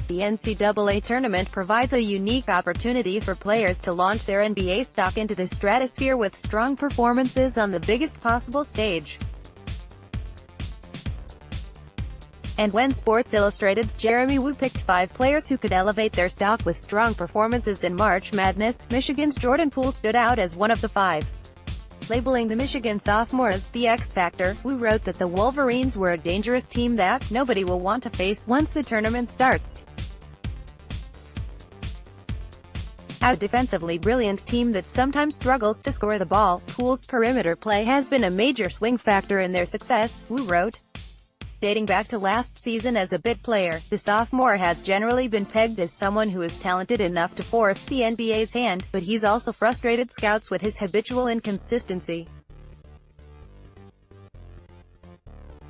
The NCAA Tournament provides a unique opportunity for players to launch their NBA stock into the stratosphere with strong performances on the biggest possible stage. And when Sports Illustrated's Jeremy Woo picked 5 players who could elevate their stock with strong performances in March Madness, Michigan's Jordan Poole stood out as one of the 5. Labeling the Michigan sophomore as the X Factor, Woo wrote that the Wolverines were a dangerous team that nobody will want to face once the tournament starts. As a defensively brilliant team that sometimes struggles to score the ball, Poole's perimeter play has been a major swing factor in their success, Woo wrote. Dating back to last season as a bit player, the sophomore has generally been pegged as someone who is talented enough to force the NBA's hand, but he's also frustrated scouts with his habitual inconsistency.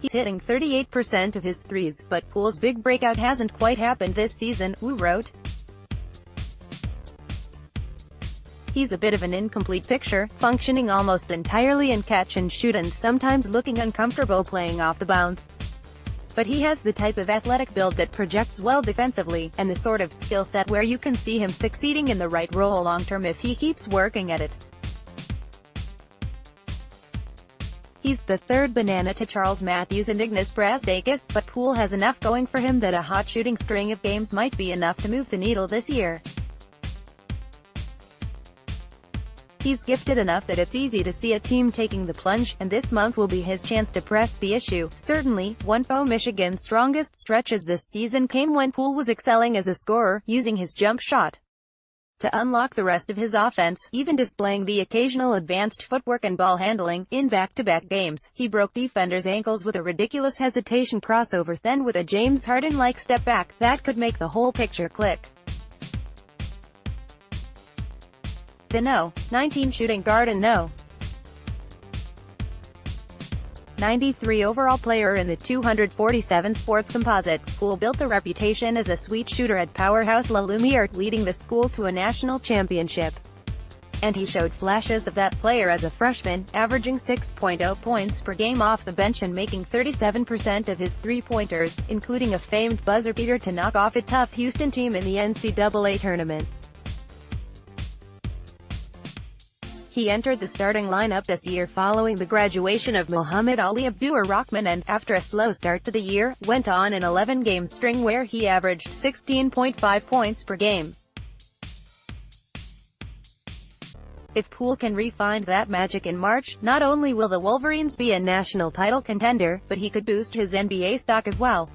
He's hitting 38% of his threes, but Poole's big breakout hasn't quite happened this season, Woo wrote. He's a bit of an incomplete picture, functioning almost entirely in catch and shoot and sometimes looking uncomfortable playing off the bounce. But he has the type of athletic build that projects well defensively, and the sort of skill set where you can see him succeeding in the right role long-term if he keeps working at it. He's the third banana to Charles Matthews and Ignas Brazdeikis, but Poole has enough going for him that a hot shooting string of games might be enough to move the needle this year. He's gifted enough that it's easy to see a team taking the plunge, and this month will be his chance to press the issue. Certainly, one of Michigan's strongest stretches this season came when Poole was excelling as a scorer, using his jump shot to unlock the rest of his offense, even displaying the occasional advanced footwork and ball handling. In back-to-back games, he broke defenders' ankles with a ridiculous hesitation crossover, then with a James Harden-like step back that could make the whole picture click. The No. 19 shooting guard and No. 93 overall player in the 247 sports composite, Poole built a reputation as a sweet shooter at powerhouse La Lumiere, leading the school to a national championship. And he showed flashes of that player as a freshman, averaging 6.0 points per game off the bench and making 37% of his three-pointers, including a famed buzzer beater to knock off a tough Houston team in the NCAA tournament. He entered the starting lineup this year following the graduation of Muhammad Ali Abdur-Rahman and, after a slow start to the year, went on an 11-game string where he averaged 16.5 points per game. If Poole can re-find that magic in March, not only will the Wolverines be a national title contender, but he could boost his NBA stock as well.